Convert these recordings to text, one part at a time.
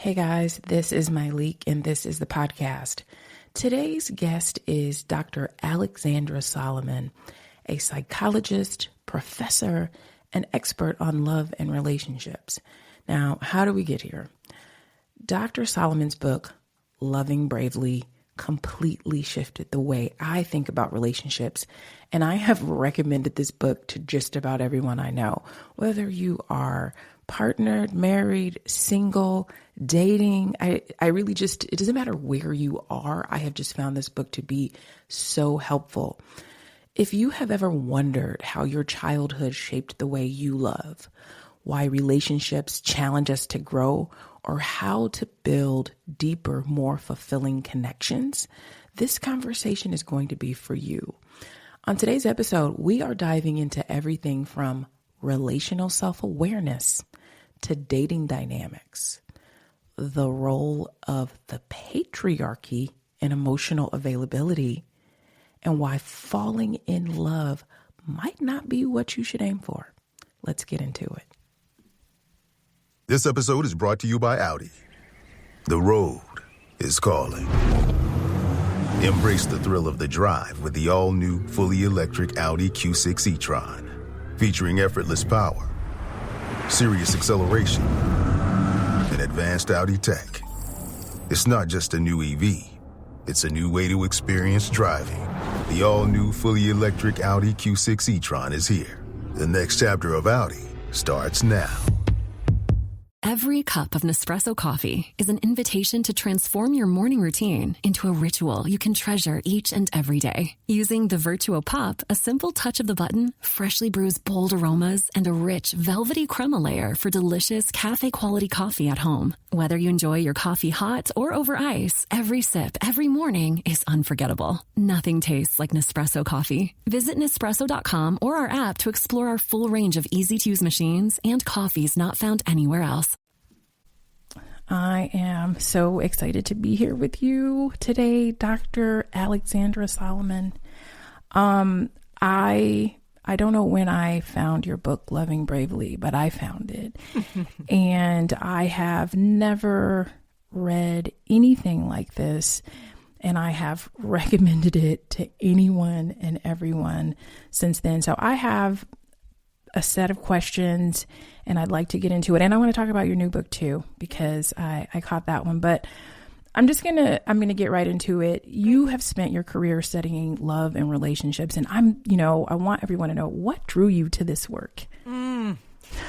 Hey guys, this is Myleik and this is the podcast. Today's guest is Dr. Alexandra Solomon, a psychologist, professor, and expert on love and relationships. Now, how do we get here? Dr. Solomon's book, Loving Bravely, completely shifted the way I think about relationships. And I have recommended this book to just about everyone I know, whether you are partnered, married, single, dating. I really just, it doesn't matter where you are. I have just found this book to be so helpful. If you have ever wondered how your childhood shaped the way you love, why relationships challenge us to grow, or how to build deeper, more fulfilling connections, this conversation is going to be for you. On today's episode, we are diving into everything from relational self-awareness to dating dynamics, the role of the patriarchy in emotional availability, and why falling in love might not be what you should aim for. Let's get into it. This episode is brought to you by Audi. The road is calling. Embrace the thrill of the drive with the all-new, fully electric Audi Q6 e-tron. Featuring effortless power, serious acceleration, and advanced Audi tech. It's not just a new EV, it's a new way to experience driving. The all-new, fully electric Audi Q6 e-tron is here. The next chapter of Audi starts now. Every cup of Nespresso coffee is an invitation to transform your morning routine into a ritual you can treasure each and every day. Using the Vertuo Pup, a simple touch of the button freshly brews bold aromas and a rich, velvety crema layer for delicious cafe-quality coffee at home. Whether you enjoy your coffee hot or over ice, every sip, every morning is unforgettable. Nothing tastes like Nespresso coffee. Visit Nespresso.com or our app to explore our full range of easy-to-use machines and coffees not found anywhere else. I am so excited to be here with you today, Dr. Alexandra Solomon. I don't know when I found your book, Loving Bravely, but I found it. And I have never read anything like this. And I have recommended it to anyone and everyone since then. So I have a set of questions and I'd like to get into it. And I want to talk about your new book too, because I caught that one, but I'm going to get right into it. You have spent your career studying love and relationships. And I want everyone to know, what drew you to this work?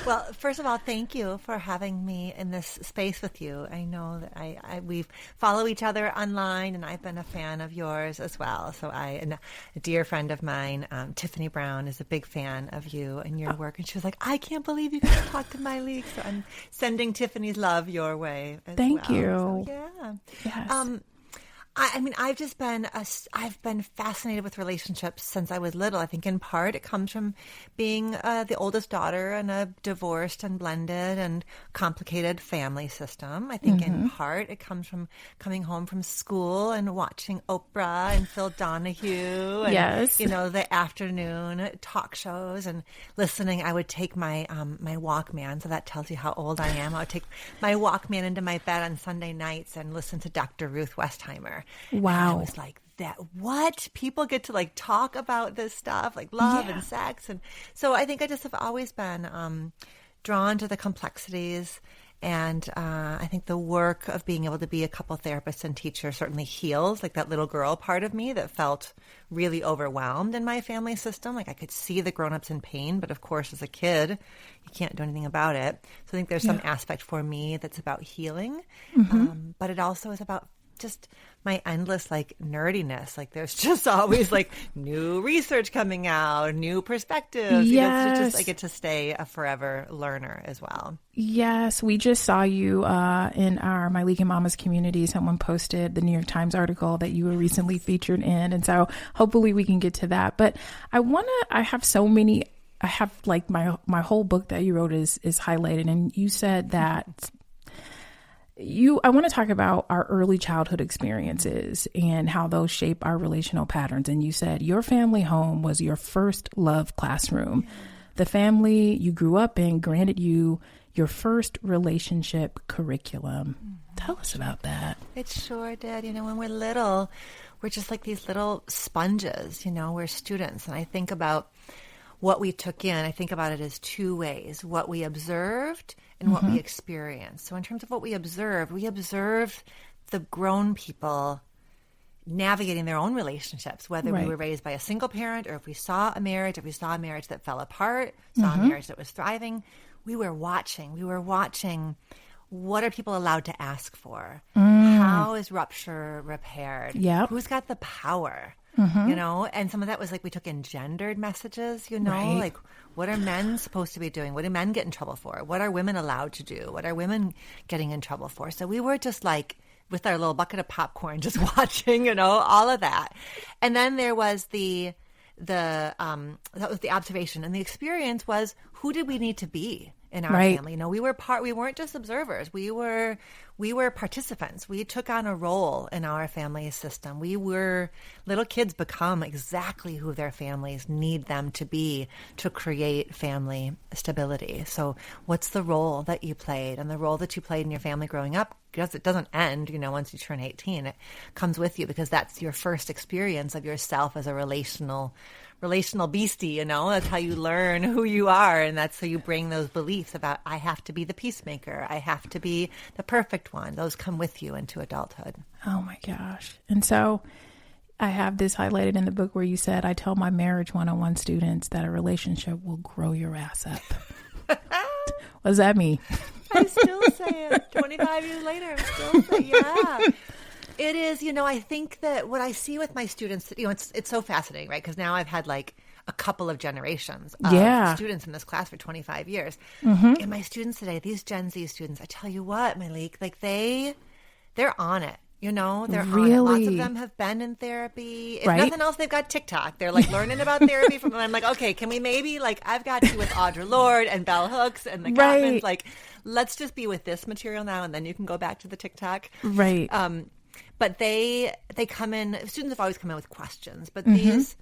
Well, first of all, thank you for having me in this space with you. I know that we follow each other online, and I've been a fan of yours as well. So and a dear friend of mine, Tiffany Brown, is a big fan of you and your work. And she was like, I can't believe you got to talk to Myleik. So I'm sending Tiffany's love your way as Thank well. you. So, yeah. Yes. I've been fascinated with relationships since I was little. I think in part it comes from being the oldest daughter in a divorced and blended and complicated family system. I think in part it comes from coming home from school and watching Oprah and Phil Donahue and, yes. The afternoon talk shows and listening. I would take my Walkman, so that tells you how old I am. I would take my Walkman into my bed on Sunday nights and listen to Dr. Ruth Westheimer. Wow. And I was like, what? People get to talk about this stuff, like love and sex. And so I think I just have always been drawn to the complexities. And I think the work of being able to be a couple therapist and teacher certainly heals that little girl part of me that felt really overwhelmed in my family system. I could see the grown-ups in pain, but of course, as a kid, you can't do anything about it. So I think there's some aspect for me that's about healing, but it also is about just my endless nerdiness. There's just always new research coming out, new perspectives. Yes. I get to stay a forever learner as well. Yes. We just saw you in our Myleik and Mama's community. Someone posted the New York Times article that you were recently featured in. And so hopefully we can get to that. But I have my whole book that you wrote is highlighted. And you said that I want to talk about our early childhood experiences and how those shape our relational patterns. And you said your family home was your first love classroom. Yeah. The family you grew up in granted you your first relationship curriculum. Tell us about that. It sure did. When we're little, we're just like these little sponges, we're students. And I think about what we took in. I think about it as two ways, what we observed and what we experienced. So in terms of what we observed the grown people navigating their own relationships, whether we were raised by a single parent or if we saw a marriage, that fell apart, saw a marriage that was thriving. We were watching. What are people allowed to ask for? How is rupture repaired? Yep. Who's got the power? And some of that was like we took in gendered messages, like what are men supposed to be doing? What do men get in trouble for? What are women allowed to do? What are women getting in trouble for? So we were just like with our little bucket of popcorn, just watching, all of that. And then there was that was the observation, and the experience was, who did we need to be in our family? We weren't just observers. We were participants. We took on a role in our family system. Little kids become exactly who their families need them to be to create family stability. So what's the role that you played? And the role that you played in your family growing up, because it doesn't end, once you turn 18, it comes with you because that's your first experience of yourself as a relational beastie, That's how you learn who you are, and that's how you bring those beliefs about, I have to be the peacemaker, I have to be the perfect one. Those come with you into adulthood. Oh my gosh. And so I have this highlighted in the book where you said, I tell my marriage 101 students that a relationship will grow your ass up. What does that mean? I still say it 25 years later. I'm still saying, yeah. It is, I think that what I see with my students, it's so fascinating, right? Because now I've had like a couple of generations of students in this class for 25 years. And my students today, these Gen Z students, I tell you what, Malik, like they're on it. They're on it. Lots of them have been in therapy. If nothing else, they've got TikTok. They're like learning about therapy from. I'm like, okay, can we maybe I've got you with Audre Lorde and Bell Hooks and the Gottmans. Like, let's just be with this material now, and then you can go back to the TikTok. Right. But they come in. Students have always come in with questions, but these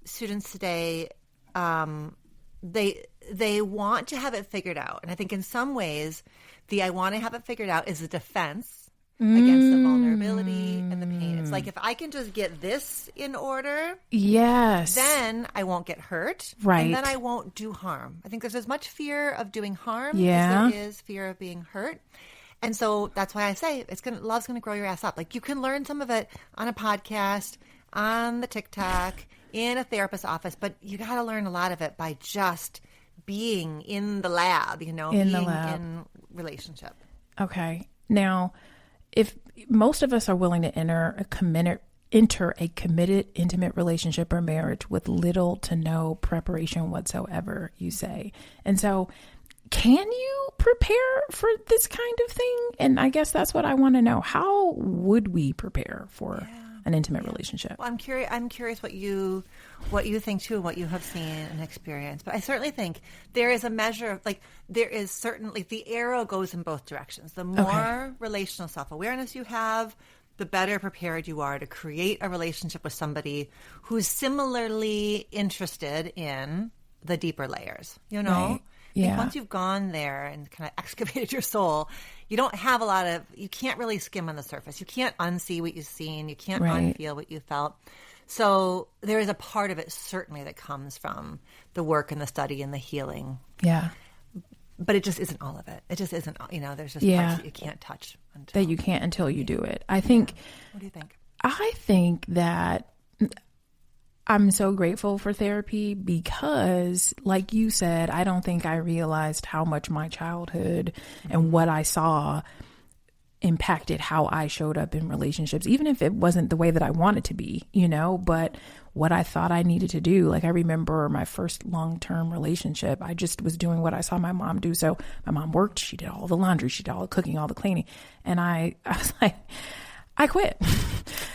students today, they want to have it figured out, and I think in some ways, the I want to have it figured out is a defense against the vulnerability and the pain. It's like, if I can just get this in order, then I won't get hurt, and then I won't do harm. I think there's as much fear of doing harm as there is fear of being hurt. And so that's why I say love's going to grow your ass up. Like, you can learn some of it on a podcast, on the TikTok, in a therapist's office, but you got to learn a lot of it by just being in the lab, being in relationship. Okay. Now, if most of us are willing to enter a committed, intimate relationship or marriage with little to no preparation whatsoever, you say. And so, can you prepare for this kind of thing? And I guess that's what I want to know. How would we prepare for an intimate relationship? Well, I'm curious what you think too, and what you have seen and experienced. But I certainly think there is a measure of there is certainly the arrow goes in both directions. The more relational self-awareness you have, the better prepared you are to create a relationship with somebody who's similarly interested in the deeper layers. Right. I think once you've gone there and kind of excavated your soul, you don't have you can't really skim on the surface. You can't unsee what you've seen. You can't unfeel what you felt. So there is a part of it certainly that comes from the work and the study and the healing. Yeah. But it just isn't all of it. It just isn't, there's just parts that you can't touch. Until you do it. I think. What do you think? I think that I'm so grateful for therapy because, like you said, I don't think I realized how much my childhood and what I saw impacted how I showed up in relationships, even if it wasn't the way that I wanted to be, but what I thought I needed to do. Like, I remember my first long-term relationship, I just was doing what I saw my mom do. So my mom worked, she did all the laundry, she did all the cooking, all the cleaning. And I was like, I quit.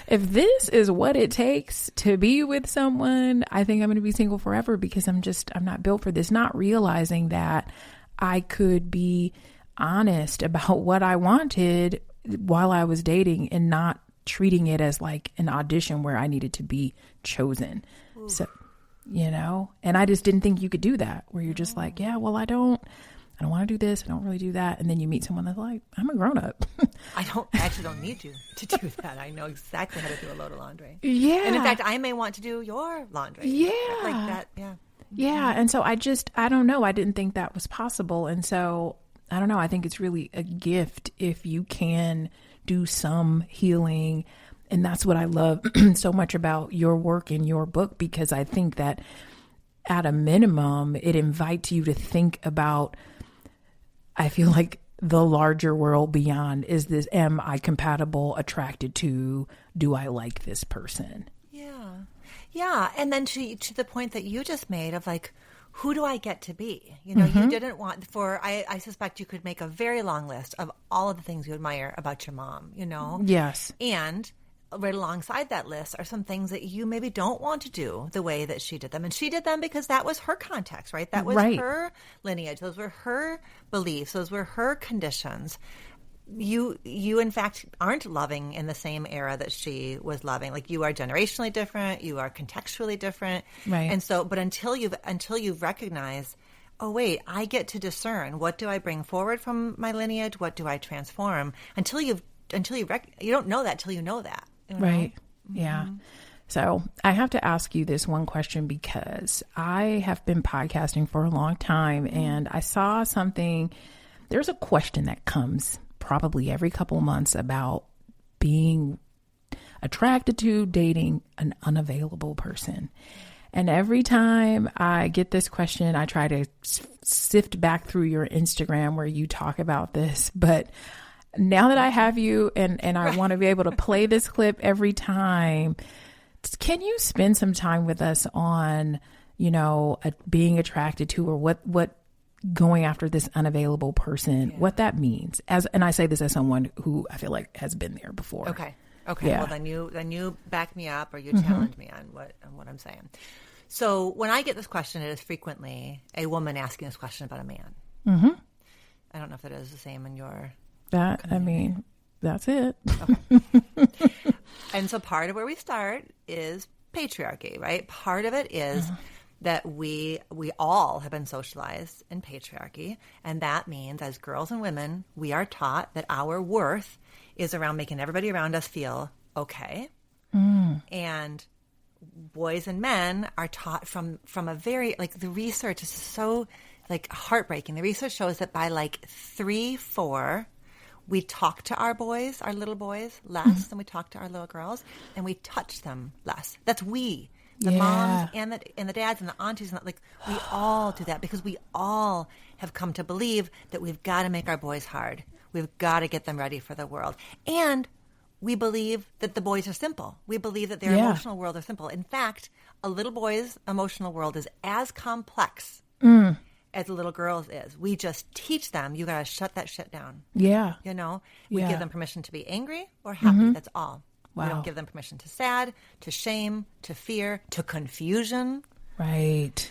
If this is what it takes to be with someone, I think I'm going to be single forever because I'm not built for this. Not realizing that I could be honest about what I wanted while I was dating and not treating it as like an audition where I needed to be chosen. Ooh. So, and I just didn't think you could do that, where you're just like, yeah, well, I don't want to do this. I don't really do that. And then you meet someone that's like, I'm a grown up. I actually don't need you to do that. I know exactly how to do a load of laundry. Yeah. And in fact, I may want to do your laundry. Yeah. Like that. Yeah. Yeah. And so I don't know. I didn't think that was possible. And so I don't know. I think it's really a gift if you can do some healing. And that's what I love so much about your work and your book, because I think that at a minimum, it invites you to think about, I feel like, the larger world beyond. Is this, am I compatible, attracted to, do I like this person? Yeah. Yeah. And then to the point that you just made of like, who do I get to be? You know, you didn't want I suspect you could make a very long list of all of the things you admire about your mom, you know? Yes. And right alongside that list are some things that you maybe don't want to do the way that she did them. And she did them because that was her context, right? That was her lineage. Those were her beliefs. Those were her conditions. You in fact aren't loving in the same era that she was loving. Like, you are generationally different, you are contextually different. Right. And so, but until you've recognized, oh wait, I get to discern, what do I bring forward from my lineage? What do I transform? Until you don't know that till you know that. You know? Right. Yeah. So I have to ask you this one question, because I have been podcasting for a long time, and I saw something. There's a question that comes probably every couple of months about being attracted to, dating an unavailable person. And every time I get this question, I try to sift back through your Instagram where you talk about this. But now that I have you and I want to be able to play this clip every time, can you spend some time with us on, you know, being attracted to, or what going after this unavailable person, what that means? And I say this as someone who I feel like has been there before. Okay. Yeah. Well, then you back me up, or you challenge me on what I'm saying. So when I get this question, it is frequently a woman asking this question about a man. Mm-hmm. I don't know if it is the same in your. That's it. Okay. And so part of where we start is patriarchy, right? Part of it is that we all have been socialized in patriarchy. And that means, as girls and women, we are taught that our worth is around making everybody around us feel okay. And boys and men are taught from a very, like, the research is so, like, heartbreaking. The research shows that by like 3-4, we talk to our boys, our little boys, less than we talk to our little girls, and we touch them less. That's the moms and the dads and the aunties, and like, we all do that because we all have come to believe that we've got to make our boys hard. We've got to get them ready for the world. And we believe that the boys are simple. We believe that their emotional world is simple. In fact, a little boy's emotional world is as complex as a little girl's is. We just teach them, you got to shut that shit down. Yeah. You know, we give them permission to be angry or happy. That's all. Wow. We don't give them permission to sad, to shame, to fear, to confusion. Right.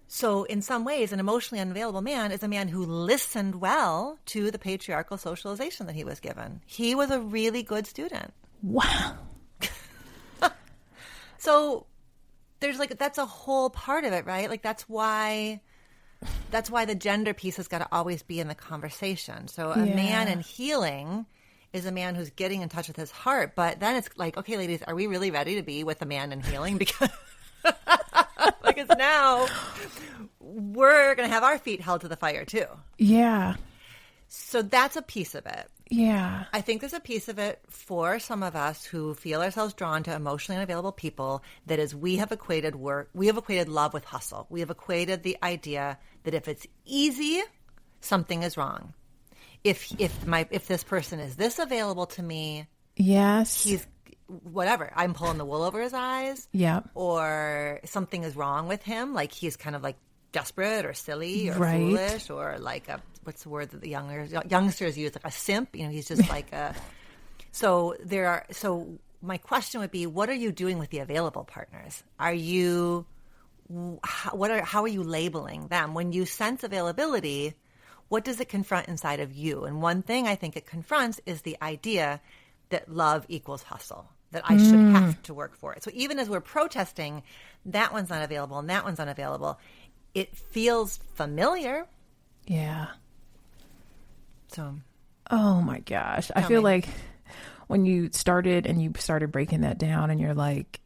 So in some ways, an emotionally unavailable man is a man who listened well to the patriarchal socialization that he was given. He was a really good student. Wow. So there's like, that's a whole part of it, right? Like, that's why the gender piece has got to always be in the conversation. So a man in healing is a man who's getting in touch with his heart. But then it's like, okay, ladies, are we really ready to be with a man in healing? Because because now we're going to have our feet held to the fire too. Yeah. So that's a piece of it. Yeah. I think there's a piece of it for some of us who feel ourselves drawn to emotionally unavailable people, that is, we have equated love with hustle. We have equated the idea that if it's easy, something is wrong. If this person is this available to me, yes, he's whatever, I'm pulling the wool over his eyes. Yeah. Or something is wrong with him, like he's kind of like desperate or silly or foolish, or like a, what's the word that the youngsters use, like a simp. You know, he's just like a. So my question would be, what are you doing with the available partners? How are you labeling them? When you sense availability, what does it confront inside of you? And one thing I think it confronts is the idea that love equals hustle, that I should have to work for it. So even as we're protesting, that one's not available and that one's unavailable, it feels familiar. Yeah. So. Oh my gosh. I feel like when you started breaking that down and you're like,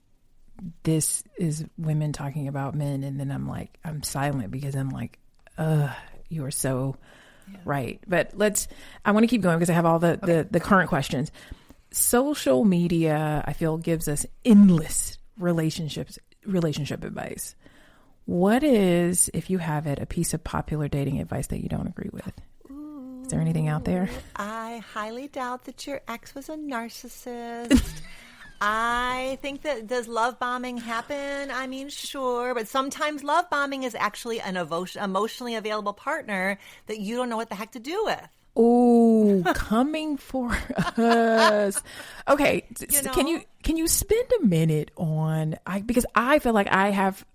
this is women talking about men. And then I'm silent because I'm like, you are so right. But I want to keep going because I have all the current questions. Social media, I feel, gives us endless relationship advice. What is, if you have it, a piece of popular dating advice that you don't agree with? Is there anything out there? I highly doubt that your ex was a narcissist. I think that, does love bombing happen? I mean, sure, but sometimes love bombing is actually an emotionally available partner that you don't know what the heck to do with. Oh, coming for us. Okay, can you spend a minute on because I feel like I have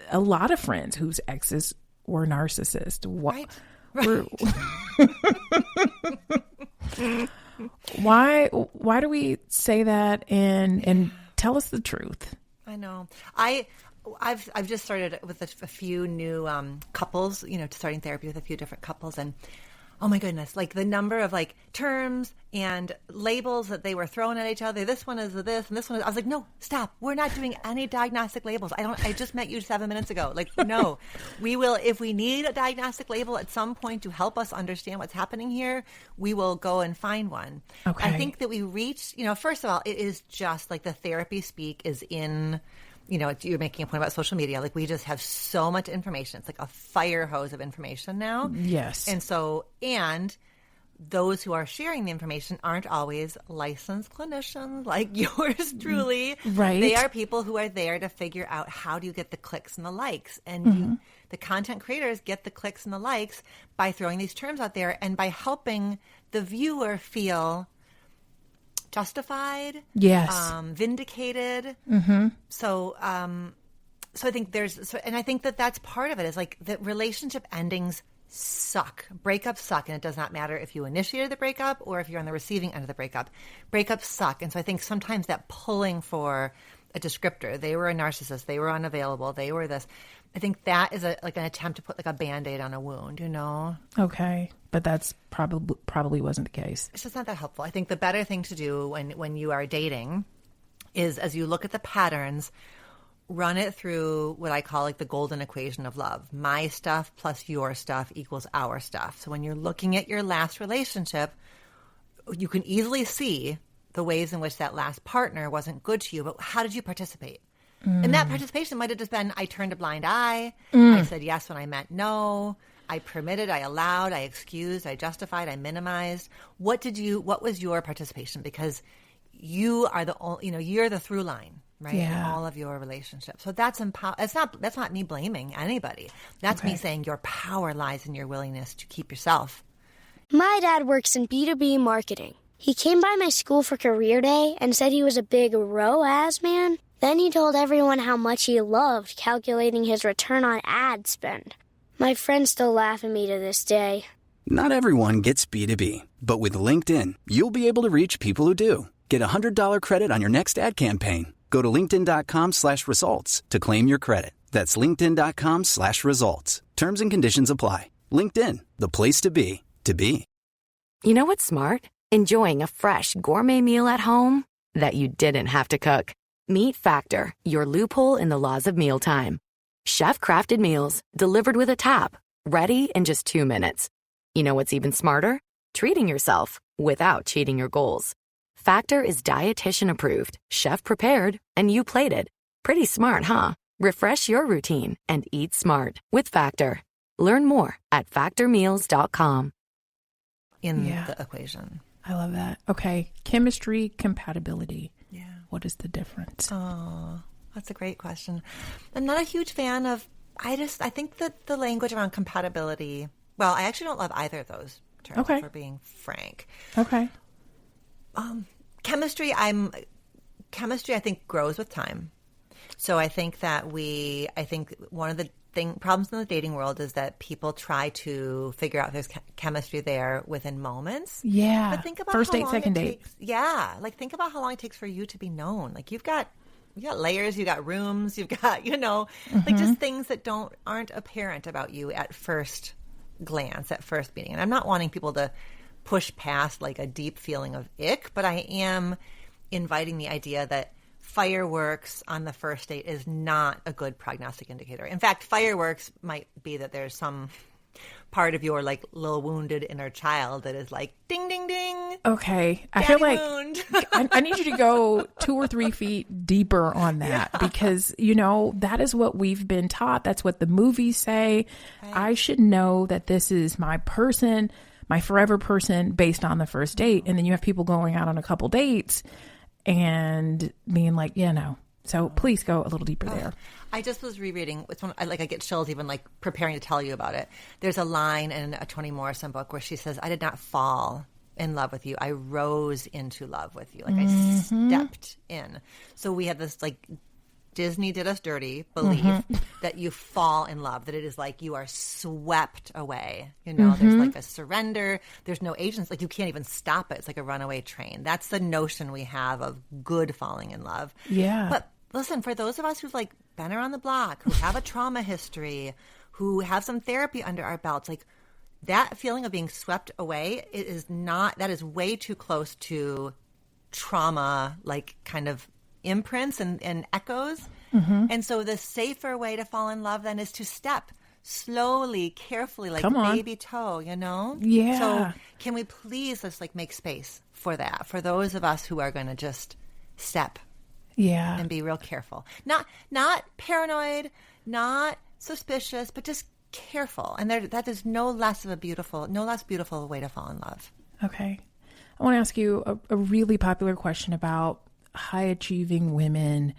a lot of friends whose exes were narcissists. Right. Why do we say that and tell us the truth? I know. I've just started with a few new couples, starting therapy with a few different couples, and oh my goodness, like the number of like terms and labels that they were throwing at each other. This one is this and this one is, I was like, no, stop. We're not doing any diagnostic labels. I just met you 7 minutes ago. Like, no, we will, if we need a diagnostic label at some point to help us understand what's happening here, we will go and find one. Okay. I think that we reach, first of all, it is just like the therapy speak is in, you're making a point about social media. Like, we just have so much information. It's like a fire hose of information now. Yes. And those who are sharing the information aren't always licensed clinicians like yours truly. Right. They are people who are there to figure out how do you get the clicks and the likes. And the content creators get the clicks and the likes by throwing these terms out there and by helping the viewer feel justified, vindicated. So I think and I think that's part of it, is like the relationship endings suck. Breakups suck. And it does not matter if you initiated the breakup or if you're on the receiving end of the breakup. Breakups suck. And so I think sometimes that pulling for a descriptor, they were a narcissist, they were unavailable, they were this, I think that is an attempt to put like a Band-Aid on a wound, Okay. But that's probably wasn't the case. It's just not that helpful. I think the better thing to do when you are dating is, as you look at the patterns, run it through what I call like the golden equation of love. My stuff plus your stuff equals our stuff. So when you're looking at your last relationship, you can easily see the ways in which that last partner wasn't good to you, but how did you participate? And that participation might have just been, I turned a blind eye. I said yes when I meant no. I permitted, I allowed, I excused, I justified, I minimized. What was your participation? Because you are you're the through line, right? Yeah. In all of your relationships. So that's not me blaming anybody. That's me saying your power lies in your willingness to keep yourself. My dad works in B2B marketing. He came by my school for career day and said he was a big ROAS man. Then he told everyone how much he loved calculating his return on ad spend. My friends still laugh at me to this day. Not everyone gets B2B, but with LinkedIn, you'll be able to reach people who do. Get a $100 credit on your next ad campaign. Go to linkedin.com/results to claim your credit. That's linkedin.com/results. Terms and conditions apply. LinkedIn, the place to be, to be. You know what's smart? Enjoying a fresh gourmet meal at home that you didn't have to cook. Meet Factor, your loophole in the laws of mealtime. Chef-crafted meals delivered with a tap, ready in just 2 minutes. You know what's even smarter? Treating yourself without cheating your goals. Factor is dietitian approved, chef prepared, and you plated. Pretty smart, huh? Refresh your routine and eat smart with Factor. Learn more at factormeals.com. In the equation. I love that. Okay. Chemistry, compatibility. Yeah. What is the difference? Oh, that's a great question. I'm not a huge fan of, I think that the language around compatibility, well, I actually don't love either of those terms, for being frank. Okay. Chemistry, I think grows with time. So I think that one of the problems in the dating world is that people try to figure out if there's chemistry there within moments. Yeah. But think about first how date, long second date. Takes, yeah. Like think about how long it takes for you to be known. Like you got layers, you got rooms, you've got, like just things that aren't apparent about you at first glance, at first meeting. And I'm not wanting people to push past like a deep feeling of ick, but I am inviting the idea that fireworks on the first date is not a good prognostic indicator. In fact, fireworks might be that there's some part of your like little wounded inner child that is like ding ding ding. Okay, I Daddy feel like wound. I need you to go 2 or 3 feet deeper on that, because that is what we've been taught. That's what the movies say. Right. I should know that this is my person, my forever person, based on the first date. And then you have people going out on a couple dates and being like, yeah, no. So please go a little deeper there. I just was rereading. It's one, I get chills even like preparing to tell you about it. There's a line in a Toni Morrison book where she says, "I did not fall in love with you. I rose into love with you. Like I stepped in." So we have this like Disney did us dirty belief that you fall in love, that it is like you are swept away. There's like a surrender. There's no agents. Like you can't even stop it. It's like a runaway train. That's the notion we have of good falling in love. Yeah. But listen, for those of us who've like been around the block, who have a trauma history, who have some therapy under our belts, like that feeling of being swept away, that is way too close to trauma, like kind of imprints and echoes. And so the safer way to fall in love then is to step slowly, carefully, like baby toe, Yeah. So can we please just like make space for that, for those of us who are going to just step. Yeah. And be real careful. Not paranoid, not suspicious, but just careful. And that is no less beautiful way to fall in love. Okay. I want to ask you a really popular question about high achieving women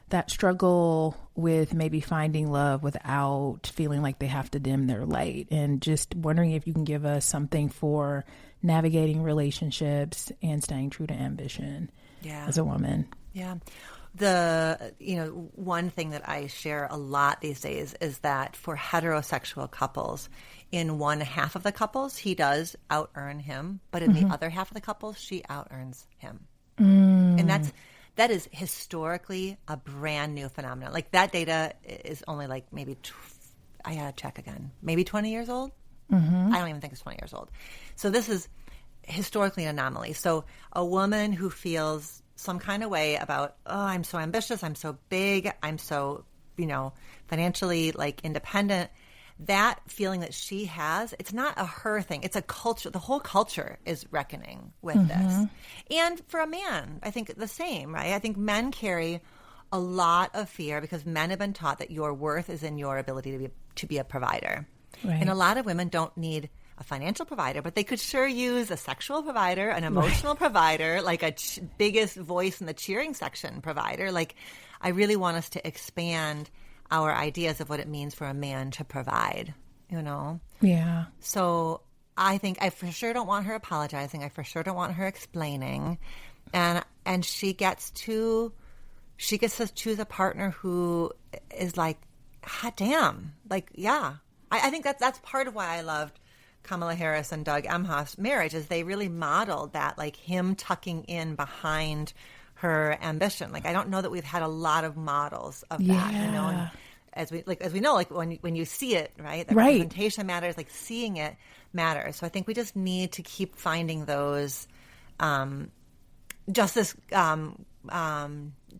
that struggle with maybe finding love without feeling like they have to dim their light, and just wondering if you can give us something for navigating relationships and staying true to ambition as a woman. Yeah. One thing that I share a lot these days is that for heterosexual couples, in one half of the couples, he does out-earn him, but in the other half of the couples, she out-earns him. And that is historically a brand new phenomenon. Like that data is only like maybe, I gotta check again, maybe 20 years old? I don't even think it's 20 years old. So this is historically an anomaly. So a woman who feels some kind of way about, I'm so ambitious, I'm so big, I'm so, financially like independent, that feeling that she has, it's not a her thing. It's a culture. The whole culture is reckoning with this. And for a man, I think the same, right? I think men carry a lot of fear because men have been taught that your worth is in your ability to be a provider. Right. And a lot of women don't need a financial provider, but they could sure use a sexual provider, an emotional provider, like a biggest voice in the cheering section provider. Like, I really want us to expand our ideas of what it means for a man to provide, Yeah. So I think I for sure don't want her apologizing. I for sure don't want her explaining. And she gets to choose a partner who is like, hot damn. Like, yeah. I think that's part of why I loved Kamala Harris and Doug Emhoff's marriage, is they really modeled that, like him tucking in behind her ambition. Like, I don't know that we've had a lot of models of that, and as we know, like when you see it, right? The representation matters, like seeing it matters. So I think we just need to keep finding those. Justice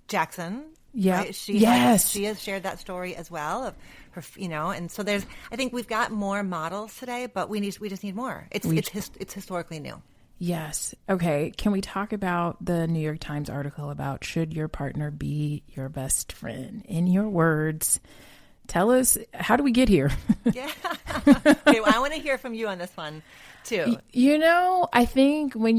Jackson. Yeah. Right? She has shared that story as well of her, and so I think we've got more models today, but we just need more. It's historically new. Yes. Okay. Can we talk about the New York Times article about should your partner be your best friend? In your words, tell us, how do we get here? Yeah. Okay, well, I want to hear from you on this one too. I think when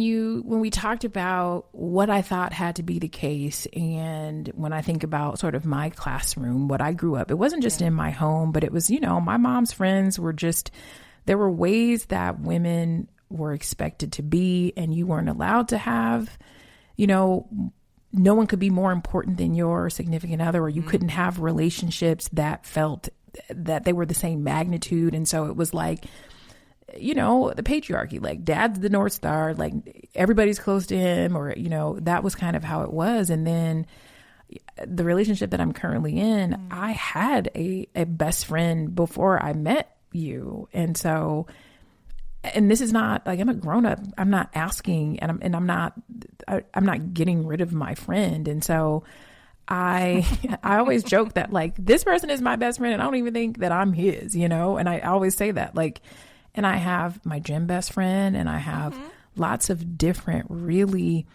we talked about what I thought had to be the case, and when I think about sort of my classroom, what I grew up, it wasn't just in my home, but it was, my mom's friends were just, there were ways that women were expected to be, and you weren't allowed to have, no one could be more important than your significant other, or you couldn't have relationships that felt that they were the same magnitude. And so it was like, the patriarchy, like dad's the North Star, like everybody's close to him, or, that was kind of how it was. And then the relationship that I'm currently in, I had a best friend before I met you. And so and this is not like, I'm a grown up. I'm not asking, and I'm not getting rid of my friend. And so I always joke that like, this person is my best friend and I don't even think that I'm his, you know? And I always say that, like, and I have my gym best friend, and I have lots of different really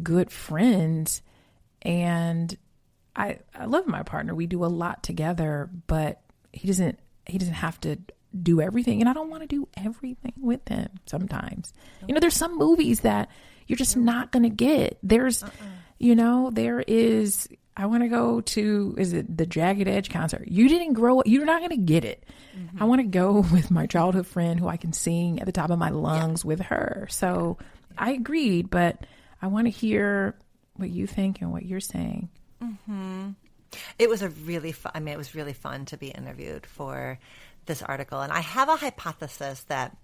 good friends, and I love my partner. We do a lot together, but he doesn't have to do everything, and I don't want to do everything with him sometimes. You know, there's some movies that you're just not going to get. There's, you know, there is, I want to go to, is it the Jagged Edge concert? You didn't grow up, you're not going to get it. I want to go with my childhood friend who I can sing at the top of my lungs with her. So I agreed, but I want to hear what you think and what you're saying. It was it was really fun to be interviewed for this article. And I have a hypothesis that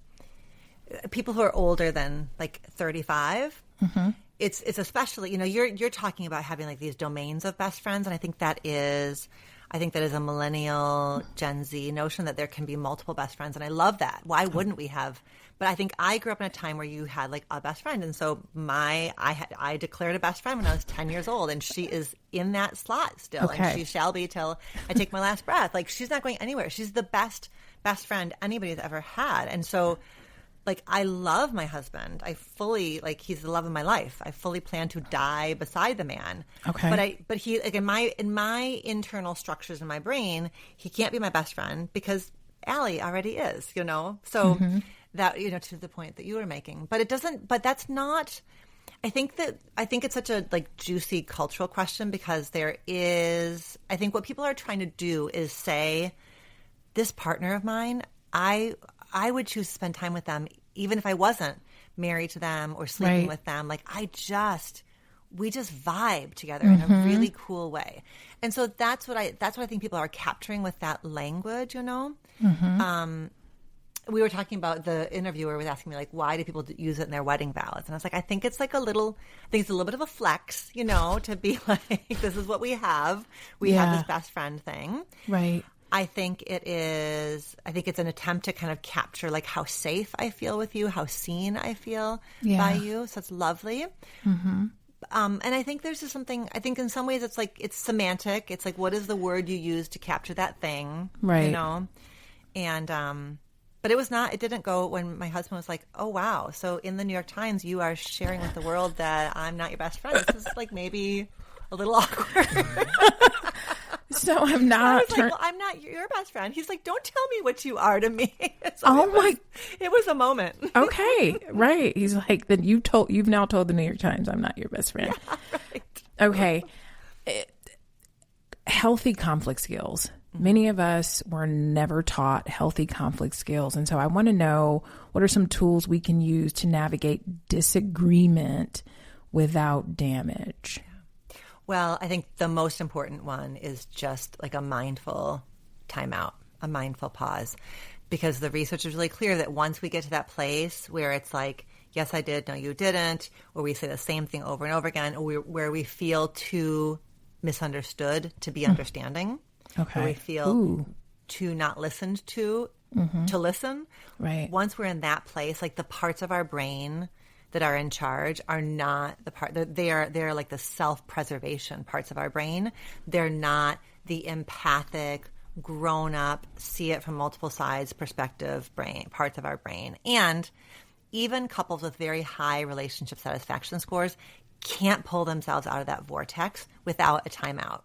people who are older than like 35, it's especially, you know, you're talking about having like these domains of best friends. And I think that is a millennial Gen Z notion that there can be multiple best friends. And I love that. Why wouldn't we have? But I think I grew up in a time where you had like a best friend. And so I declared a best friend when I was 10 years old, and she is in that slot still. Okay. And she shall be till I take my last breath. Like, she's not going anywhere. She's the best friend anybody's ever had. And so, like, I love my husband. I fully, like, he's the love of my life. I fully plan to die beside the man. Okay. But he, like, in my internal structures in my brain, he can't be my best friend because Allie already is, you know? So that, you know, to the point that you were making. But that's not, I think it's such a like juicy cultural question, because I think what people are trying to do is say, this partner of mine, I would choose to spend time with them even if I wasn't married to them or sleeping with them. Like, we just vibe together in a really cool way. And so that's what I think people are capturing with that language, you know? We were talking about, the interviewer was asking me, like, why do people use it in their wedding vows? And I was like, I think it's a little bit of a flex, you know, to be like, this is what we have. We have this best friend thing. Right. I think it's an attempt to kind of capture like how safe I feel with you, how seen I feel by you. So it's lovely. And I think there's just something, I think in some ways it's like, it's semantic. It's like, what is the word you use to capture that thing? Right. You know? And, but it didn't go when my husband was like, oh, wow. So in the New York Times, you are sharing with the world that I'm not your best friend. This is like maybe a little awkward. So I'm not. I was like, well, I'm not your best friend. He's like, don't tell me what you are to me. So it was a moment. Okay, right. He's like, then you've now told the New York Times I'm not your best friend. Yeah, right. Okay. Healthy conflict skills. Many of us were never taught healthy conflict skills. And so I want to know, what are some tools we can use to navigate disagreement without damage? Well, I think the most important one is just like a mindful timeout, a mindful pause, because the research is really clear that once we get to that place where it's like, yes, I did, no, you didn't, or we say the same thing over and over again, or where we feel too misunderstood to be understanding, where we feel too not listened to listen. Right. Once we're in that place, like the parts of our brain that are in charge are not the part that they're like the self-preservation parts of our brain. They're not the empathic, grown up, see it from multiple sides perspective parts of our brain. And even couples with very high relationship satisfaction scores can't pull themselves out of that vortex without a timeout.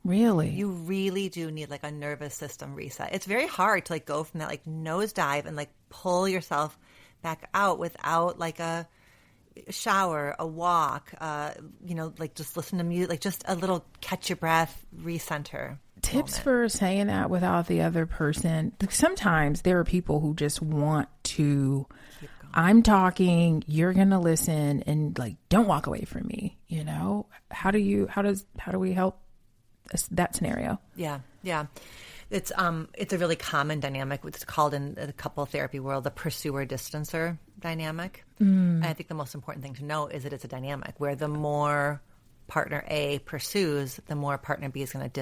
Really? You really do need like a nervous system reset. It's very hard to like go from that like nosedive and like pull yourself back out without like a shower, a walk, you know, like just listen to music, like just a little catch your breath, recenter. Tips moment. for saying that without the other person. Sometimes there are people who just want to, I'm talking, you're going to listen, and like, don't walk away from me. You know, how do we help that scenario? Yeah. It's a really common dynamic. It's called in the couple therapy world the pursuer-distancer dynamic. And I think the most important thing to know is that it's a dynamic where the more partner A pursues, the more partner B is going to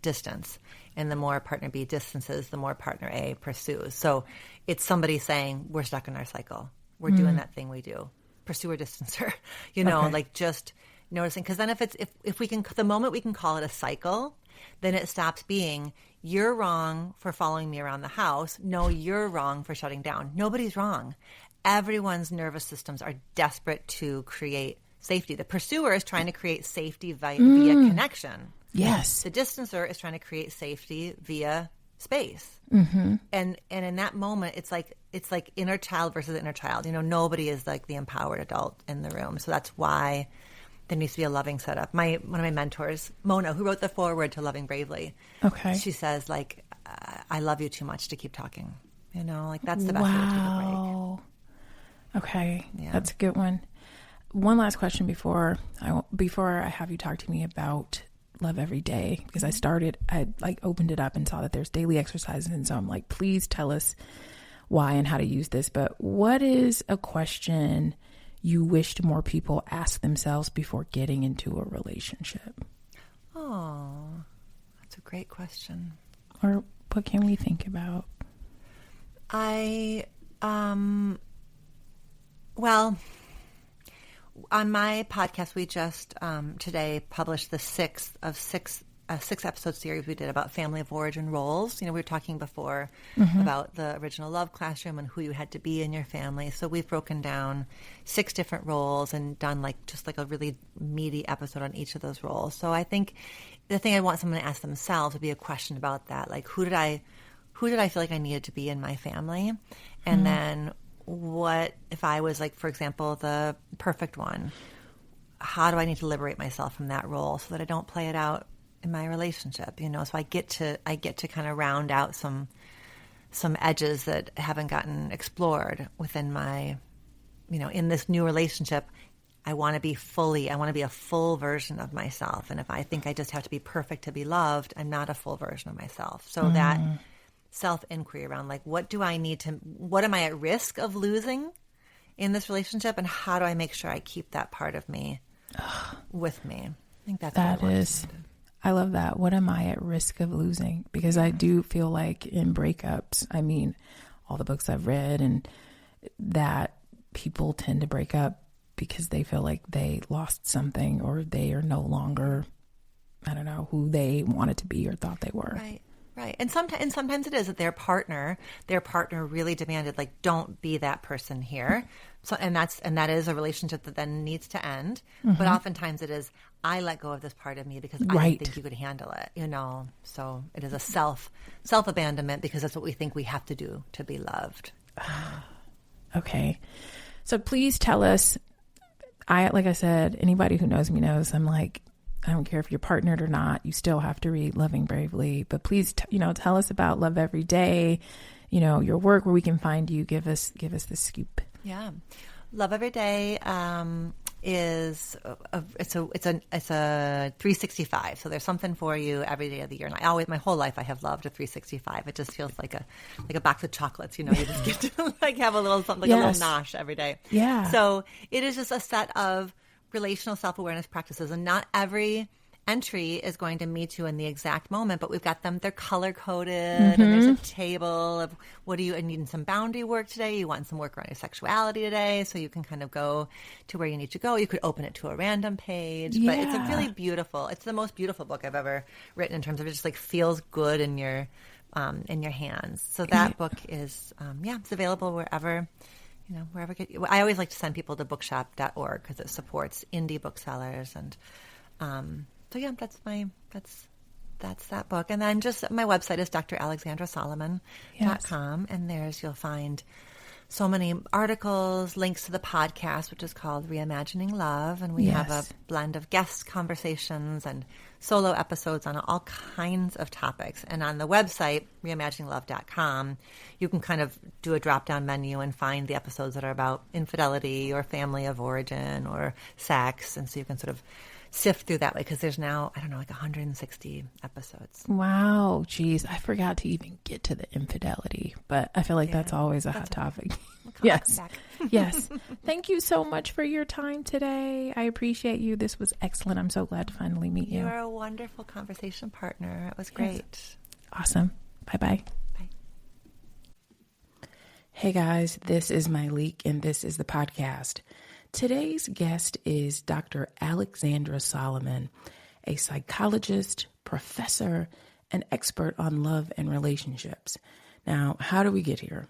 distance. And the more partner B distances, the more partner A pursues. So it's somebody saying, we're stuck in our cycle. We're doing that thing we do. Pursuer, distancer, like just noticing. Because then if we can, the moment we can call it a cycle, then it stops being, you're wrong for following me around the house. No, you're wrong for shutting down. Nobody's wrong. Everyone's nervous systems are desperate to create safety. The pursuer is trying to create safety via connection. Yes. The distancer is trying to create safety via space. Mm-hmm. And in that moment, it's like inner child versus inner child. Nobody is like the empowered adult in the room. So that's why there needs to be a loving setup. One of my mentors, Mona, who wrote the foreword to Loving Bravely. Okay. She says, like, I love you too much to keep talking. Like that's the best way to take a break. Okay. Yeah. That's a good one. One last question before I have you talk to me about Love Every Day, because I opened it up and saw that there's daily exercises. And so I'm like, please tell us why and how to use this. But what is a question you wished more people ask themselves before getting into a relationship? Oh, that's a great question. Or what can we think about? Well, on my podcast, we just today published the sixth of six episode series we did about family of origin roles. We were talking before about the original love classroom and who you had to be in your family. So we've broken down 6 different roles and done just a really meaty episode on each of those roles. So I think the thing I want someone to ask themselves would be a question about that. Like, who did I feel like I needed to be in my family? And then what if I was, like, for example, the perfect one? How do I need to liberate myself from that role so that I don't play it out in my relationship? So I get to kind of round out some edges that haven't gotten explored within my, in this new relationship. I want to be a full version of myself. And if I think I just have to be perfect to be loved, I'm not a full version of myself. So that self-inquiry around, like, what am I at risk of losing in this relationship, and how do I make sure I keep that part of me with me? I think I love that. What am I at risk of losing? Because I do feel like in breakups, all the books I've read, and that people tend to break up because they feel like they lost something, or they are no longer, who they wanted to be or thought they were. Right. And sometimes it is that their partner really demanded, like, don't be that person here. So, and that is a relationship that then needs to end. But oftentimes it is, I let go of this part of me because I didn't think you could handle it, So it is a self-abandonment because that's what we think we have to do to be loved. Okay. So please tell us, like I said, anybody who knows me knows I'm like, I don't care if you're partnered or not, you still have to read Loving Bravely. But please, tell us about Love Every Day, your work, where we can find you. Give us the scoop. Yeah. Love Every Day is it's a 365. So there's something for you every day of the year. And my whole life I have loved a 365. It just feels like a box of chocolates. You just get to have a little something, a little nosh every day. Yeah. So it is just a set of relational self-awareness practices, and not every entry is going to meet you in the exact moment, but we've got them, they're color-coded, and there's a table of what do you need some boundary work today, you want some work around your sexuality today, so you can kind of go to where you need to go. You could open it to a random page, but it's a really beautiful, it's the most beautiful book I've ever written in terms of it just feels good in your hands. So that book is, it's available wherever. I always like to send people to bookshop.org because it supports indie booksellers, and that's that book. And then just my website is dralexandrasolomon.com, and you'll find so many articles, links to the podcast, which is called Reimagining Love, and we have a blend of guest conversations and solo episodes on all kinds of topics. And on the website, reimagininglove.com, you can kind of do a drop-down menu and find the episodes that are about infidelity or family of origin or sex, and so you can sort of sift through that way, because there's now, 160 episodes. Wow. Geez. I forgot to even get to the infidelity, but I feel like that's always a hot topic. Yes. Back. Yes. Thank you so much for your time today. I appreciate you. This was excellent. I'm so glad to finally meet you. You are a wonderful conversation partner. It was great. Yes. Awesome. Bye-bye. Bye. Hey guys, this is Myleik and this is the podcast. Today's guest is Dr. Alexandra Solomon, a psychologist, professor, and expert on love and relationships. Now, how do we get here?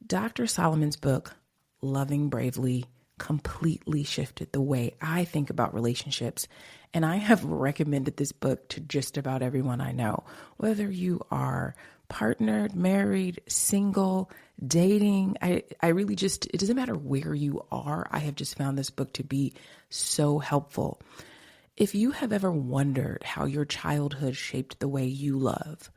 Dr. Solomon's book, Loving Bravely, completely shifted the way I think about relationships. And I have recommended this book to just about everyone I know, whether you are partnered, married, single, dating. I really just, it doesn't matter where you are. I have just found this book to be so helpful. If you have ever wondered how your childhood shaped the way you love,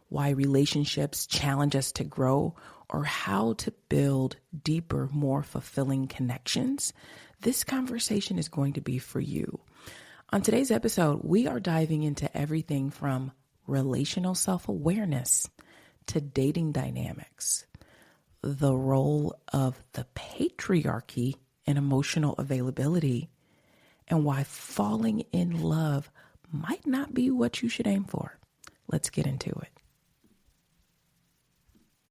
why relationships challenge us to grow, or how to build deeper, more fulfilling connections, this conversation is going to be for you. On today's episode, we are diving into everything from relational self-awareness to dating dynamics, the role of the patriarchy in emotional availability, and why falling in love might not be what you should aim for. Let's get into it.